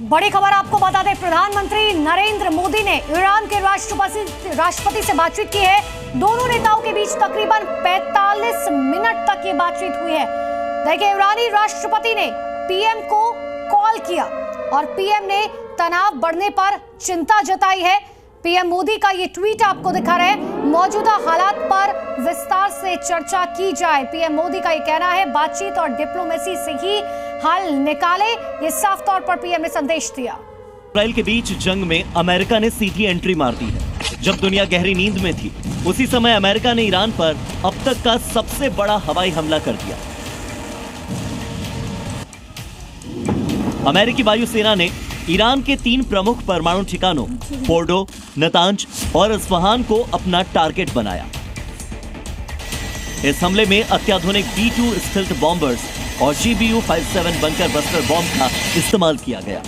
बड़ी खबर आपको बता दें, प्रधानमंत्री नरेंद्र मोदी ने ईरान के राष्ट्रपति से बातचीत की है। दोनों नेताओं के बीच तकरीबन 45 मिनट तक ये बातचीत हुई है। देखिए, ईरानी राष्ट्रपति ने पीएम को कॉल किया और पीएम ने तनाव बढ़ने पर चिंता जताई है। पीएम मोदी का ये ट्वीट आपको दिखा रहे हैं, मौजूदा हालात पर विस्तार से चर्चा की जाए। पीएम मोदी का ये कहना है, बातचीत और डिप्लोमेसी से ही हल निकाले, ये साफ तौर पर पीएम ने संदेश दिया। इस्राइल के बीच जंग में अमेरिका ने सीधी एंट्री मार दी है। जब दुनिया गहरी नींद में थी, उसी समय अमेरिका ने ईरान पर अब तक का सबसे बड़ा हवाई हमला कर दिया। अमेरिकी वायुसेना ने ईरान के 3 प्रमुख परमाणु ठिकानों फोर्डो, नतांज और इस्फहान को अपना टारगेट बनाया। इस हमले में अत्याधुनिक B-2 स्टिल्थ बॉम्बर्स और GBU-57 बंकर बस्टर बॉम्ब का इस्तेमाल किया गया,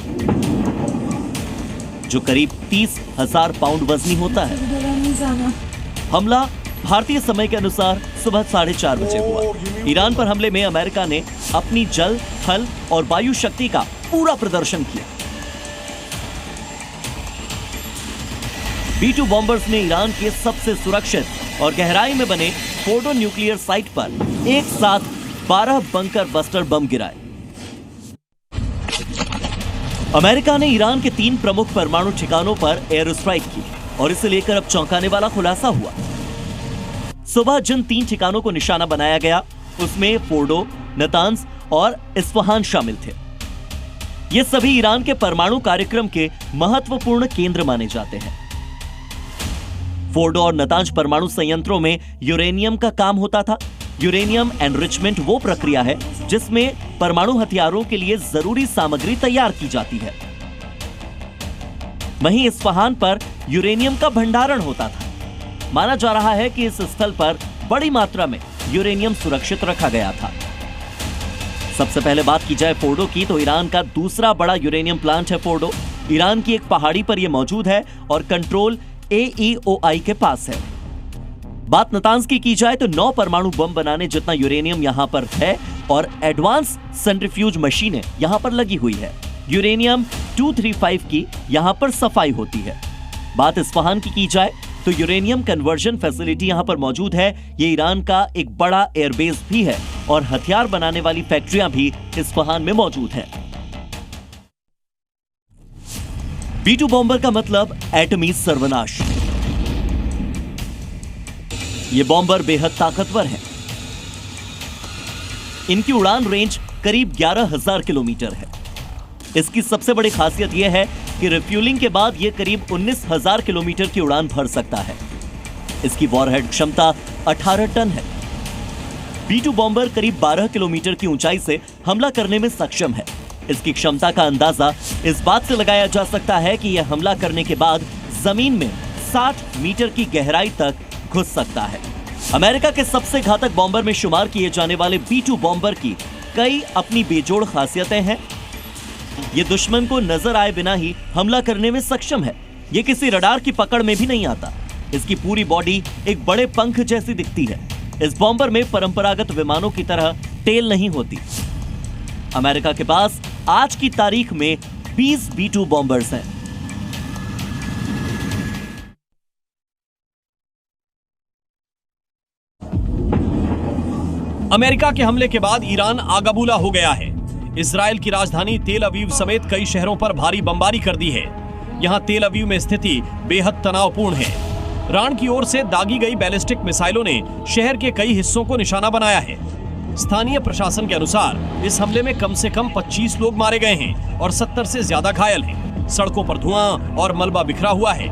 जो करीब 30,000 पाउंड वजनी होता है। हमला भारतीय समय के अनुसार सुबह 4:30 बजे हुआ। ईरान पर हमले में अमेरिका ने अपनी जल, थल और वायु शक्ति का पूरा प्रदर्शन किया। B-2 बॉम्बर्स ने ईरान के सबसे सुरक्षित और गहराई में बने फोर्डो न्यूक्लियर साइट पर एक साथ 12 बंकर बस्टर बम गिराए। अमेरिका ने ईरान के 3 प्रमुख परमाणु ठिकानों पर एयर स्ट्राइक की और इसे लेकर अब चौंकाने वाला खुलासा हुआ। सुबह जिन 3 ठिकानों को निशाना बनाया गया, उसमें फोर्डो, नतांज और इस्फहान शामिल थे। ये सभी ईरान के परमाणु कार्यक्रम के महत्वपूर्ण केंद्र माने जाते हैं। फोर्डो और नतांज परमाणु संयंत्रों में यूरेनियम का काम होता था। यूरेनियम एनरिचमेंट वो प्रक्रिया है जिसमें परमाणु हथियारों के लिए जरूरी सामग्री तैयार की जाती है। वहीं इस्फहान पर यूरेनियम का भंडारण होता था। माना जा रहा है कि इस स्थल पर बड़ी मात्रा में यूरेनियम सुरक्षित रखा गया था। सबसे पहले बात की जाए फोर्डो की, तो ईरान का दूसरा बड़ा यूरेनियम प्लांट है फोर्डो। ईरान की एक पहाड़ी पर यह मौजूद है और कंट्रोल AEOI के पास है। बात नतांज की जाए तो 9 परमाणु बम बनाने जितना यूरेनियम यहां पर है और एडवांस सेंट्रीफ्यूज मशीनें यहां पर लगी हुई है। यूरेनियम 235 की यहां पर सफाई होती है। बात इस्फहान की जाए तो यूरेनियम कन्वर्जन फैसिलिटी यहां पर मौजूद है। ये ईरान का एक बड़ा एयरबेस भी है और हथियार बनाने वाली फैक्ट्रियां भी इस्फहान में मौजूद हैं। B-2 बॉम्बर का मतलब एटमी सर्वनाश। ये बॉम्बर बेहद ताकतवर हैं। इनकी उड़ान रेंज करीब 11,000 किलोमीटर है। इसकी सबसे बड़ी खासियत यह है कि रिफ्यूलिंग के बाद यह करीब 19,000 किलोमीटर की उड़ान भर सकता है। इसकी वॉरहेड क्षमता 18 टन है। B-2 बॉम्बर करीब 12 किलोमीटर की ऊंचाई से हमला करने में सक्षम है। इसकी क्षमता का अंदाजा इस बात से लगाया जा सकता है कि यह हमला करने के बाद जमीन में 60 मीटर की गहराई तक घुस सकता है। अमेरिका के सबसे घातक बॉम्बर में शुमार किए जाने वाले B-2 बॉम्बर की कई अपनी बेजोड़ खासियतें हैं। यह दुश्मन को नजर आए बिना ही हमला करने में सक्षम है। यह किसी रडार की पकड़ में भी नहीं आता। इसकी पूरी बॉडी एक बड़े पंख जैसी दिखती है। इस बॉम्बर में परंपरागत विमानों की तरह टेल नहीं होती। अमेरिका के पास आज की तारीख में 20 B-2 बॉम्बर्स हैं। अमेरिका के हमले के बाद ईरान आगाबूला हो गया है। इजराइल की राजधानी तेल अवीव समेत कई शहरों पर भारी बमबारी कर दी है। यहां तेल अवीव में स्थिति बेहद तनावपूर्ण है। ईरान की ओर से दागी गई बैलिस्टिक मिसाइलों ने शहर के कई हिस्सों को निशाना बनाया है। स्थानीय प्रशासन के अनुसार इस हमले में कम से कम 25 लोग मारे गए हैं और 70 से ज्यादा घायल हैं। सड़कों पर धुआं और मलबा बिखरा हुआ है।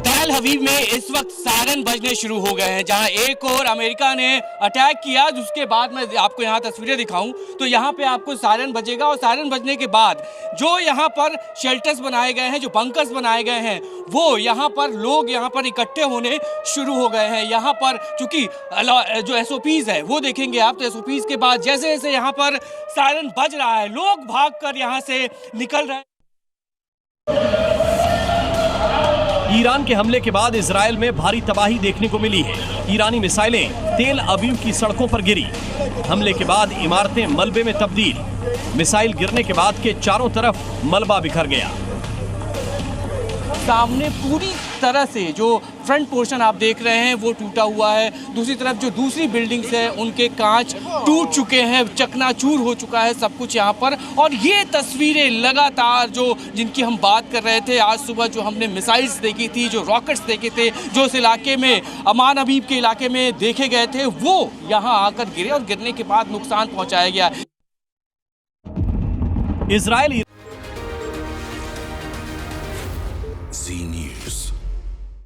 तेल अवीव में इस वक्त सायरन बजने शुरू हो गए हैं। जहां एक और अमेरिका ने अटैक किया, उसके बाद मैं आपको यहां तस्वीरें दिखाऊं तो यहां पे आपको सायरन बजेगा और सायरन बजने के बाद जो यहां पर शेल्टर्स बनाए गए हैं, जो बंकर्स बनाए गए हैं, वो यहां पर लोग यहां पर इकट्ठे होने शुरू हो गए हैं। यहां पर चूंकि जो SOPs है वो देखेंगे आप, तो SOPs के बाद जैसे जैसे यहां पर सायरन बज रहा है, लोग भागकर यहां से निकल रहे हैं। ईरान के हमले के बाद इजराइल में भारी तबाही देखने को मिली है। ईरानी मिसाइलें तेल अवीव की सड़कों पर गिरी। हमले के बाद इमारतें मलबे में तब्दील। मिसाइल गिरने के बाद के चारों तरफ मलबा बिखर गया। सामने पूरी तरह से जो फ्रंट पोर्शन आप देख रहे हैं वो टूटा हुआ है। दूसरी तरफ जो दूसरी बिल्डिंग्स है उनके कांच टूट चुके हैं, चकनाचूर हो चुका है सब कुछ यहाँ पर। और ये तस्वीरें लगातार जो जिनकी हम बात कर रहे थे, आज सुबह जो हमने मिसाइल्स देखी थी, जो रॉकेट्स देखे थे, जो इस इलाके में अमान हबीब के इलाके में देखे गए थे, वो यहाँ आकर गिरे और गिरने के बाद नुकसान पहुँचाया गया। Israel Z News.